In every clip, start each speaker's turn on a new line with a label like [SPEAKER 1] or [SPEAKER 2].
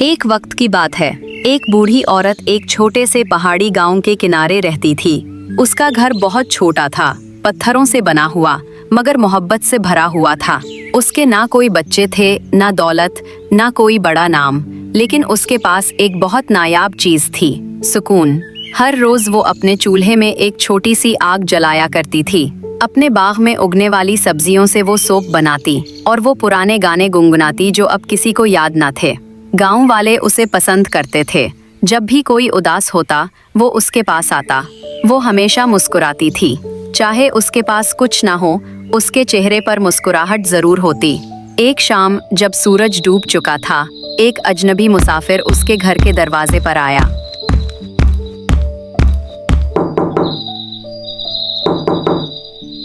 [SPEAKER 1] एक वक्त की बात है। एक बूढ़ी औरत एक छोटे से पहाड़ी गांव के किनारे रहती थी। उसका घर बहुत छोटा था, पत्थरों से बना हुआ, मगर मोहब्बत से भरा हुआ था। उसके ना कोई बच्चे थे, ना दौलत, ना कोई बड़ा नाम, लेकिन उसके पास एक बहुत नायाब चीज थी, सुकून। हर रोज वो अपने चूल्हे में एक छोटी सी आग जलाया करती थी। अपने बाग में उगने वाली सब्जियों से वो सूप बनाती और वो पुराने गाने गुनगुनाती जो अब किसी को याद ना थे। गांव वाले उसे पसंद करते थे। जब भी कोई उदास होता, वो उसके पास आता। वो हमेशा मुस्कुराती थी, चाहे उसके पास कुछ ना हो, उसके चेहरे पर मुस्कुराहट जरूर होती। एक शाम जब सूरज डूब चुका था, एक अजनबी मुसाफिर उसके घर के दरवाजे पर आया।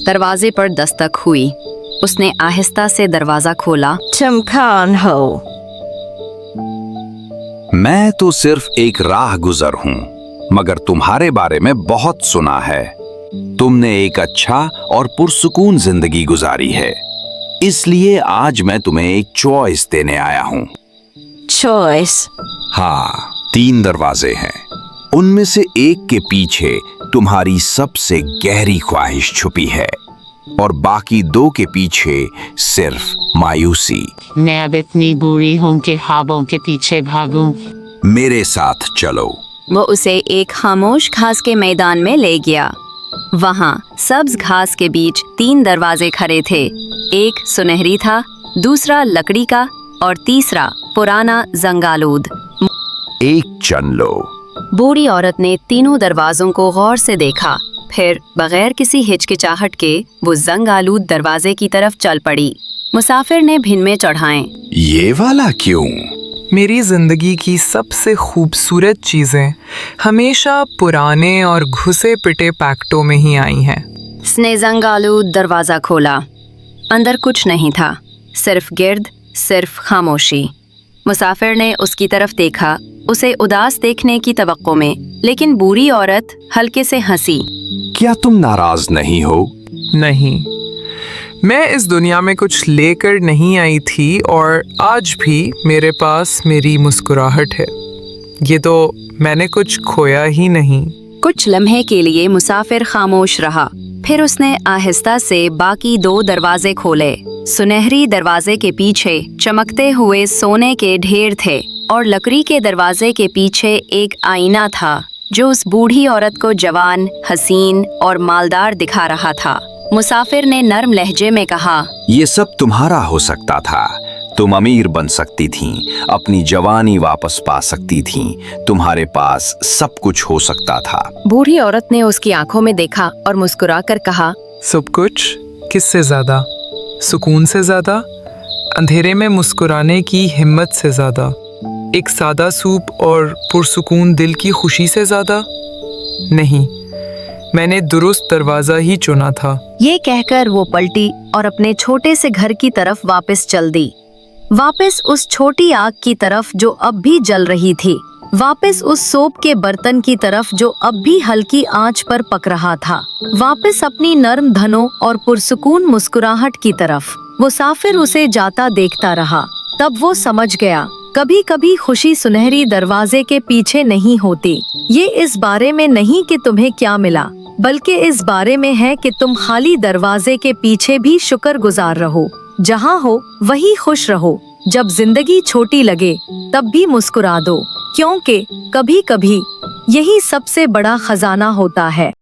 [SPEAKER 1] दरवाजे पर दस्तक हुई। उसने आहिस्ता से दरवाजा खोला।
[SPEAKER 2] चमकान हो।
[SPEAKER 3] मैं तो सिर्फ एक राह गुजर हूँ, मगर तुम्हारे बारे में बहुत सुना है। तुमने एक अच्छा और पुरसुकून जिंदगी गुजारी है, इसलिए आज मैं तुम्हें एक चॉइस देने आया हूँ।
[SPEAKER 2] चॉइस?
[SPEAKER 3] हाँ, 3 दरवाजे हैं। उनमें से एक के पीछे तुम्हारी सबसे गहरी ख्वाहिश छुपी है और बाकी 2 के पीछे सिर्फ मायूसी।
[SPEAKER 4] मैं अब इतनी बुरी हूँ कि ख्वाबों के पीछे भागूं।
[SPEAKER 3] मेरे साथ चलो।
[SPEAKER 1] वो उसे एक खामोश घास के मैदान में ले गया। वहाँ सब्ज घास के बीच 3 दरवाजे खड़े थे। एक सुनहरी था, दूसरा लकड़ी का और तीसरा पुराना जंगालूद।
[SPEAKER 3] एक चुन लो।
[SPEAKER 1] बूढ़ी औरत ने तीनों दरवाजों को गौर से देखा, फिर बगैर किसी हिचकिचाहट के वो जंगालूद दरवाजे की तरफ चल पड़ी। मुसाफिर ने भिन में चढ़ाएं।
[SPEAKER 3] ये वाला क्यों?
[SPEAKER 5] मेरी जिंदगी की सबसे खूबसूरत चीजें हमेशा पुराने और घुसे पिटे पैकेटों में ही आई हैं।
[SPEAKER 1] उसने जंगालूद दरवाजा खोला। अंदर कुछ नहीं था, सिर्फ गिर्द, सिर्फ खामोशी। मुसाफिर ने उसकी तरफ देखा, उसे उदास देखने की तवक्को में, लेकिन बूढ़ी औरत हल्के से हंसी।
[SPEAKER 3] क्या तुम नाराज नहीं हो?
[SPEAKER 5] नहीं, मैं इस दुनिया में कुछ लेकर नहीं आई थी और आज भी मेरे पास मेरी मुस्कुराहट है। ये तो मैंने कुछ खोया ही नहीं।
[SPEAKER 1] कुछ लम्हे के लिए मुसाफिर खामोश रहा, फिर उसने आहिस्ता से बाकी 2 दरवाजे खोले। सुनहरी दरवाजे के पीछे चमकते हुए सोने के ढेर थे और लकड़ी के दरवाजे के पीछे एक आईना था जो उस बूढ़ी औरत को जवान, हसीन और मालदार दिखा रहा था। मुसाफिर ने नर्म लहजे में कहा,
[SPEAKER 3] ये सब तुम्हारा हो सकता था। तुम अमीर बन सकती थीं, अपनी जवानी वापस पा सकती थीं, तुम्हारे पास सब कुछ हो सकता था।
[SPEAKER 1] बूढ़ी औरत ने उसकी आंखों में देखा और मुस्कुराकर कहा,
[SPEAKER 5] सब कुछ? किससे ज्यादा? सुकून से ज्यादा? अंधेरे में मुस्कुराने की हिम्मत से ज्यादा? एक सादा सूप और पुरसुकून दिल की खुशी से ज्यादा? नहीं, मैंने दुरुस्त दरवाजा ही चुना था।
[SPEAKER 1] ये कहकर वो पलटी और अपने छोटे से घर की तरफ वापस चल दी। वापस उस छोटी आग की तरफ जो अब भी जल रही थी, वापस उस सोप के बर्तन की तरफ जो अब भी हल्की आंच पर पक रहा था, वापस अपनी नर्म धनों और पुरसुकून मुस्कुराहट की तरफ। मुसाफिर उसे जाता देखता रहा। तब वो समझ गया, कभी कभी खुशी सुनहरी दरवाजे के पीछे नहीं होती। ये इस बारे में नहीं कि तुम्हें क्या मिला, बल्कि इस बारे में है कि तुम खाली दरवाजे के पीछे भी शुक्रगुजार रहो। जहाँ हो वही खुश रहो। जब जिंदगी छोटी लगे तब भी मुस्कुरा दो, क्योंकि कभी कभी यही सबसे बड़ा खजाना होता है।